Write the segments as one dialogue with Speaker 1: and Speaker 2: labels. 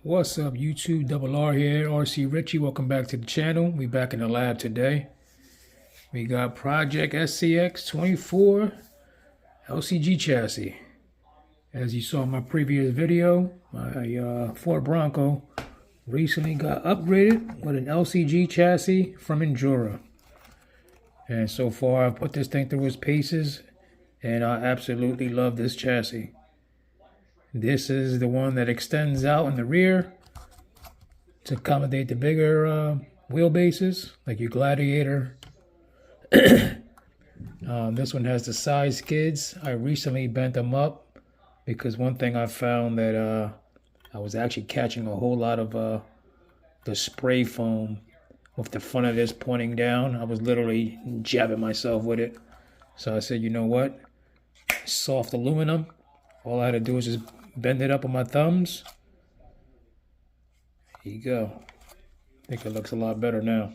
Speaker 1: What's up, YouTube? Double R here, RC Richie. Welcome back to the channel. We back in the lab today. We got Project SCX24 LCG chassis. As you saw in my previous video, my Ford Bronco recently got upgraded with an LCG chassis from Endura. And so far, I've put this thing through its paces, and I absolutely love this chassis. This is the one that extends out in the rear to accommodate the bigger wheelbases, like your Gladiator. This one has the side skids. I recently bent them up because one thing I found that I was actually catching a whole lot of the spray foam with the front of this pointing down. I was literally jabbing myself with it. So I said, you know what? Soft aluminum. All I had to do is just bend it up on my thumbs. Here you go. I think it looks a lot better now.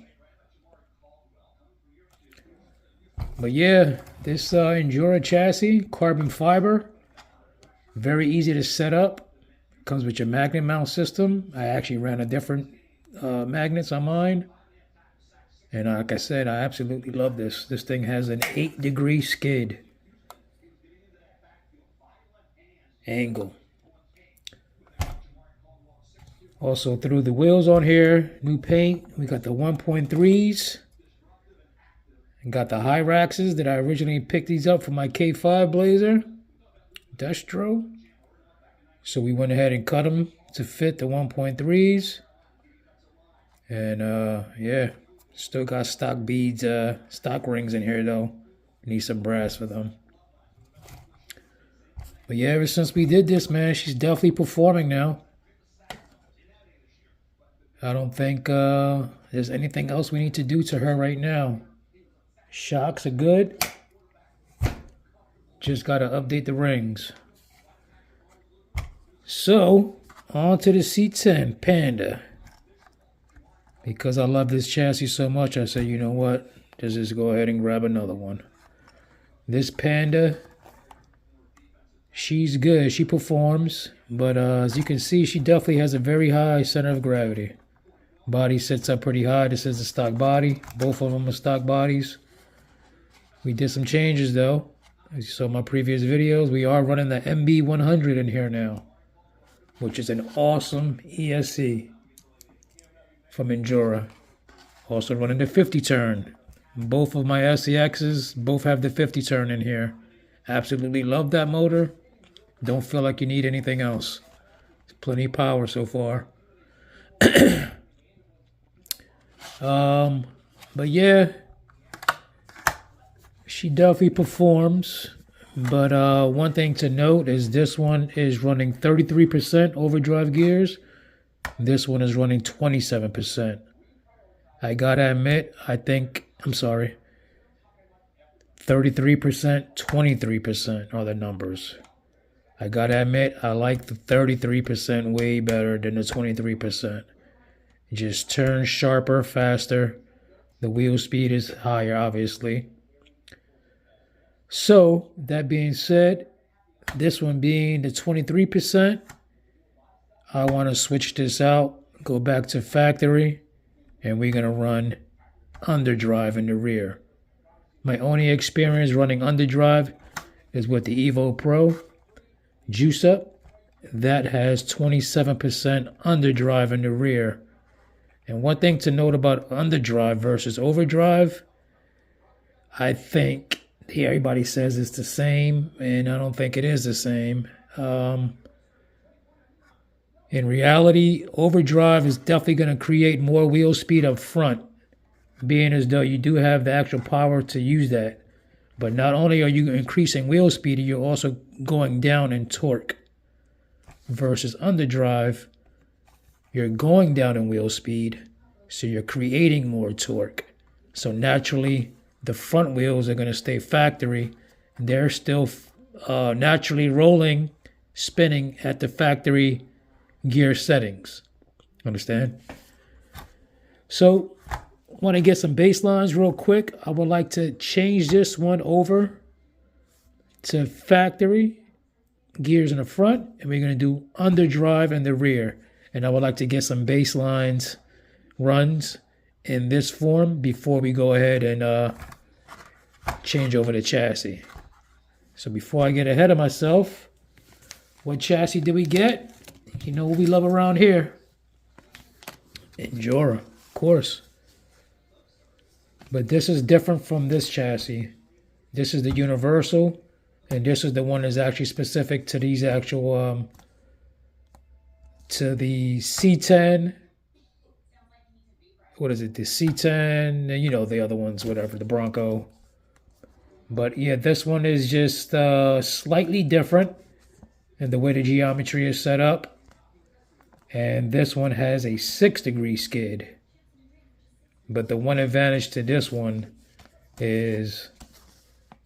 Speaker 1: But yeah, this Endura chassis, carbon fiber, very easy to set up. Comes with your magnet mount system. I actually ran a different magnets on mine. And like I said, I absolutely love this. This thing has an 8-degree skid angle. Also threw the wheels on here, new paint. We got the 1.3s. And got the Hyraxes that I originally picked these up for my K5 Blazer. Destro. So we went ahead and cut them to fit the 1.3s. And yeah, still got stock beads, stock rings in here though. Need some brass for them. But yeah, ever since we did this, man, she's definitely performing now. I don't think there's anything else we need to do to her right now. Shocks are good. Just got to update the rings. So, on to the C10 Panda. Because I love this chassis so much, I said, you know what? Just go ahead and grab another one. This Panda, she's good. She performs. But as you can see, she definitely has a very high center of gravity. Body sits up pretty high. This is the stock body. Both of them are stock bodies. We did some changes though. As you saw in my previous videos, we are running the MB100 in here now, which is an awesome ESC from Endura. Also running the 50 turn. Both of my SCXs both have the 50 turn in here. Absolutely love that motor. Don't feel like you need anything else. It's plenty of power so far. But yeah, she definitely performs. But one thing to note is this one is running 33% overdrive gears. This one is running 27%. I gotta admit, 33%, 23% are the numbers. I gotta admit, I like the 33% way better than the 23%. It just turns sharper, faster. The wheel speed is higher, obviously. So, that being said, this one being the 23%, I want to switch this out, go back to factory, and we're going to run Underdrive in the rear. My only experience running Underdrive is with the Evo Pro Juice Up. That has 27% Underdrive in the rear. And one thing to note about Underdrive versus Overdrive, I think everybody says it's the same, and I don't think it is the same. In reality, Overdrive is definitely going to create more wheel speed up front, being as though you do have the actual power to use that. But not only are you increasing wheel speed, you're also going down in torque. Versus Underdrive, you're going down in wheel speed, so you're creating more torque. So naturally, the front wheels are going to stay factory. They're still naturally rolling, spinning at the factory gear settings. Understand? So, want to get some baselines real quick. I would like to change this one over to factory gears in the front, and we're going to do Underdrive in the rear. and I would like to get some baselines runs in this form before we go ahead and change over the chassis. So before I get ahead of myself, what chassis did we get? You know what we love around here? Endura, of course. But this is different from this chassis. This is the universal, and this is the one that's actually specific to these actual, to the C10. What is it? The C10, and you know, the other ones, whatever, the Bronco. But yeah, this one is just slightly different in the way the geometry is set up. And this one has a 6-degree skid. But the one advantage to this one is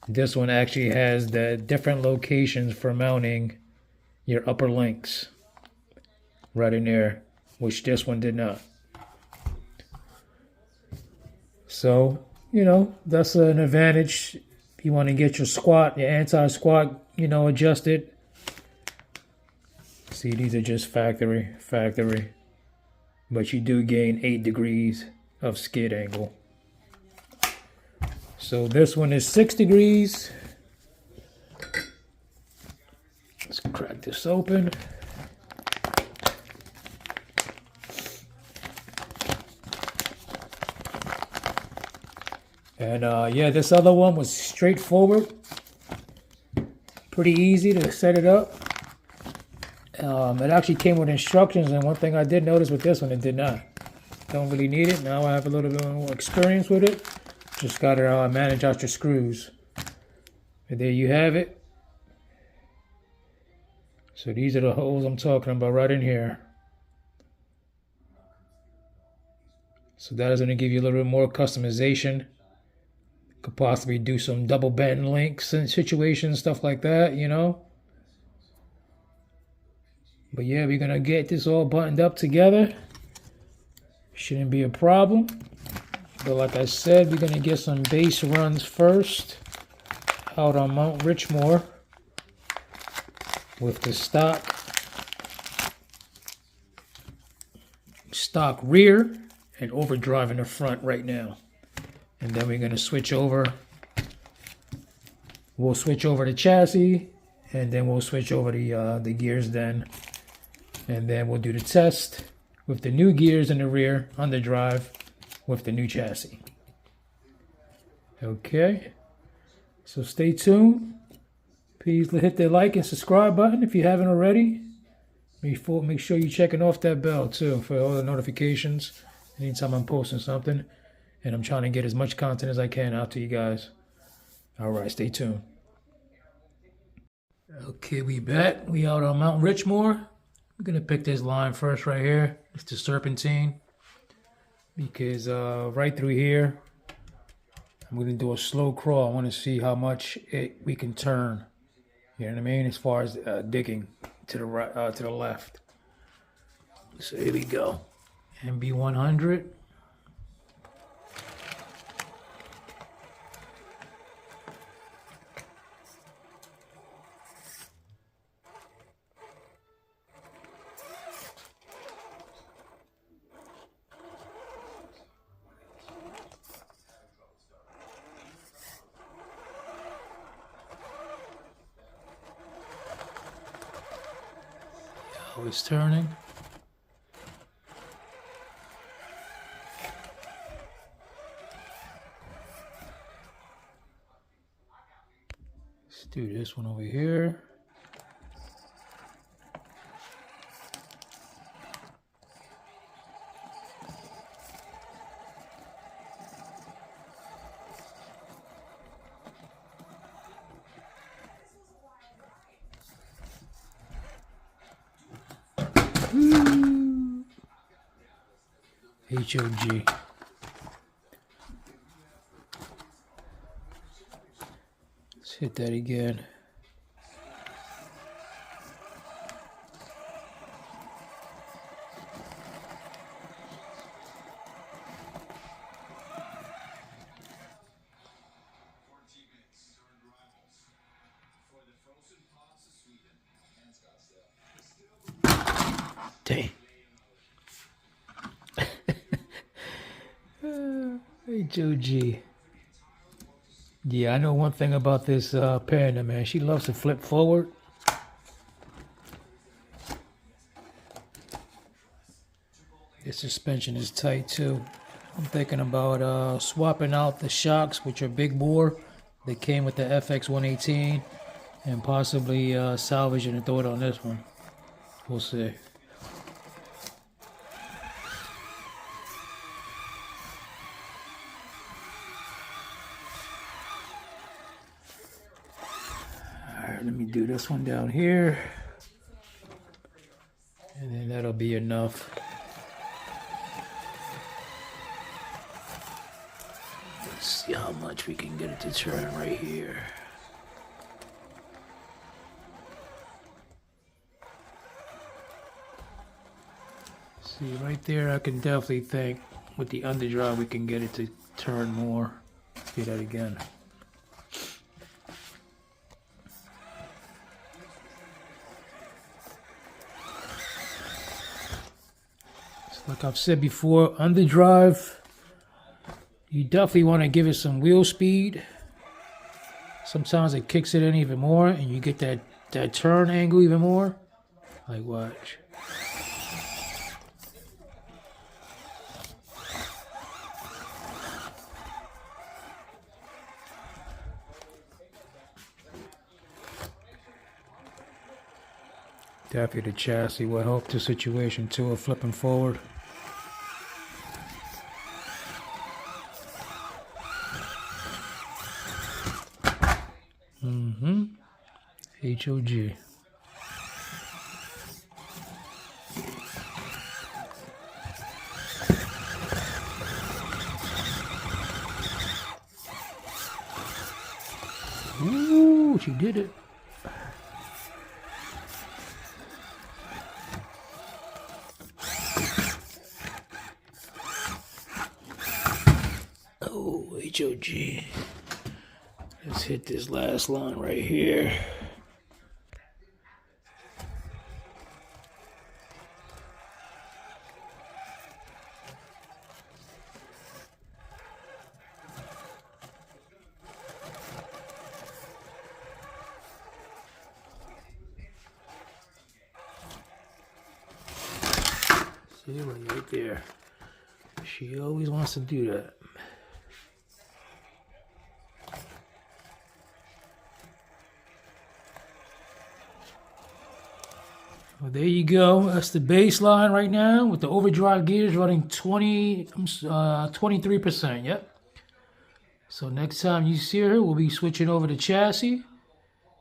Speaker 1: this one actually has the different locations for mounting your upper links right in there, which this one did not. So, you know, that's an advantage. If you want to get your squat, your anti-squat, you know, adjusted. See, these are just factory. But you do gain 8 degrees of skid angle. So this one is 6 degrees. Let's crack this open. And yeah, this other one was straightforward. Pretty easy to set it up. It actually came with instructions, and one thing I did notice with this one, it did not. Don't really need it. Now I have a little bit more experience with it. Just got to manage out your screws. And there you have it. So these are the holes I'm talking about right in here. So that is going to give you a little bit more customization. Could possibly do some double bend links and situations, stuff like that, you know. But yeah, we're going to get this all buttoned up together. Shouldn't be a problem. But like I said, we're going to get some base runs first out on Mount Richmore with the stock rear and overdrive in the front right now. And then we're going to switch over. We'll switch over the chassis, and then we'll switch over the gears then. And then we'll do the test with the new gears in the rear, underdrive, with the new chassis. Okay. So stay tuned. Please hit the like and subscribe button if you haven't already. Make sure you're checking off that bell too for all the notifications anytime I'm posting something. And I'm trying to get as much content as I can out to you guys. All right, stay tuned. Okay, we back. We out on Mount Richmore. We're going to pick this line first right here. It's the serpentine. Because right through here, I'm going to do a slow crawl. I want to see how much we can turn. You know what I mean? As far as digging to the right, to the left. So here we go. MB100. Always turning. Let's do this one over here. HOG. Let's hit that again. Dang. HOG. Yeah, I know one thing about this Panda, man. She loves to flip forward. The suspension is tight too. I'm thinking about swapping out the shocks, which are big bore. They came with the FX118, and possibly salvaging and throw it on this one. We'll see. Alright, let me do this one down here. And then that'll be enough. Let's see how much we can get it to turn right here. See, right there, I can definitely think with the underdrive we can get it to turn more. See that again. So like I've said before, underdrive, you definitely want to give it some wheel speed. Sometimes it kicks it in even more and you get that turn angle even more. Like watch. Definitely the chassis will help the situation too of flipping forward. HOG. Ooh, she did it. Oh, HOG. Let's hit this last line right here. See, right there. She always wants to do that. Well, there you go. That's the baseline right now with the overdrive gears running 23%. Yep. So next time you see her, we'll be switching over to chassis,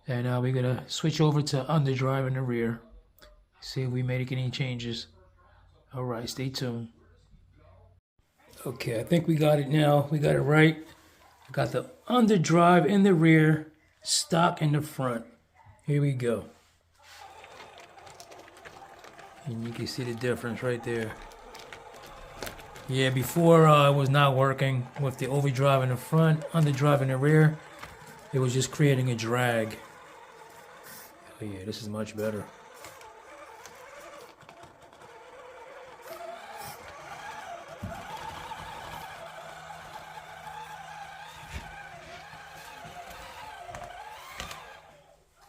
Speaker 1: and we're gonna switch over to underdrive in the rear. See if we make any changes. All right, stay tuned. Okay, I think we got it now. We got it right. I got the underdrive in the rear, stock in the front. Here we go. And you can see the difference right there. Yeah, before it was not working with the overdrive in the front, underdrive in the rear. It was just creating a drag. Oh yeah, this is much better.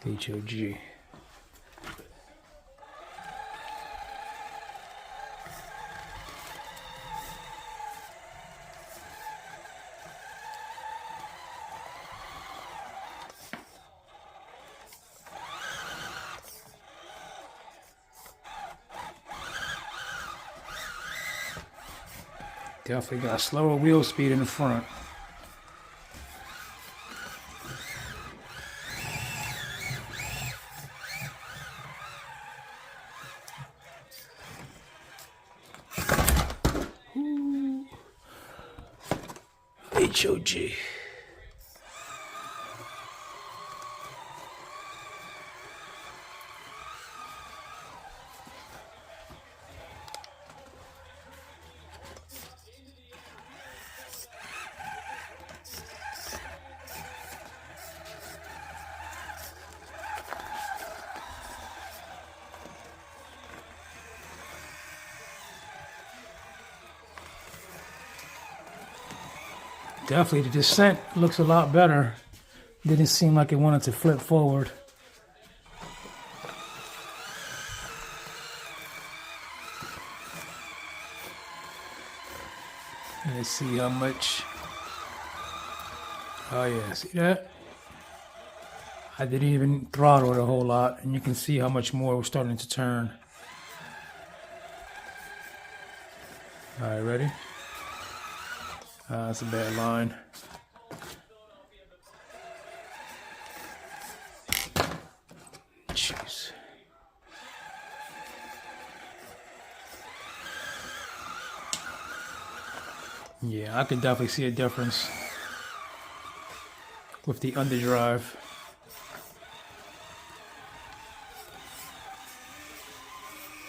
Speaker 1: HOG. Definitely got slower wheel speed in the front. Ooh. HOG. Definitely the descent looks a lot better. Didn't seem like it wanted to flip forward. Let's see how much. Oh yeah, see that? I didn't even throttle it a whole lot, and you can see how much more we're starting to turn. All right, ready? That's a bad line. Jeez. Yeah, I could definitely see a difference with the underdrive.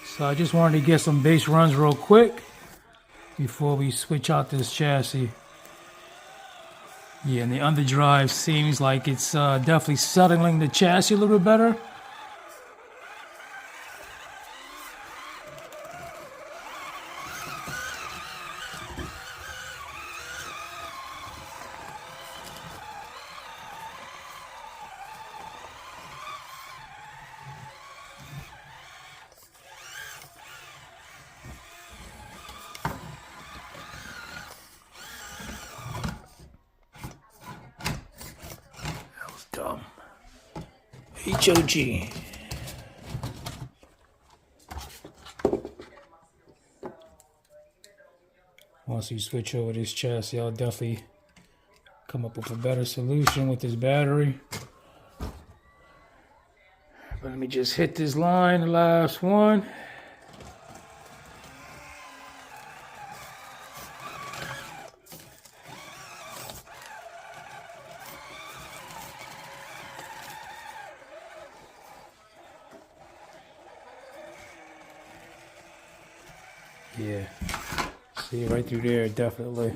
Speaker 1: So I just wanted to get some base runs real quick before we switch out this chassis. Yeah, and the underdrive seems like it's definitely settling the chassis a little bit better. Dumb. HOG. Once you switch over this chassis, I'll definitely come up with a better solution with this battery. But let me just hit this line, the last one. Yeah, see right through there, definitely.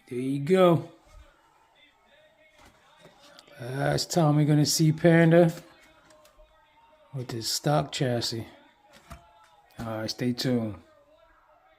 Speaker 1: There you go. Last time we're going to see Panda with this stock chassis. All right, stay tuned.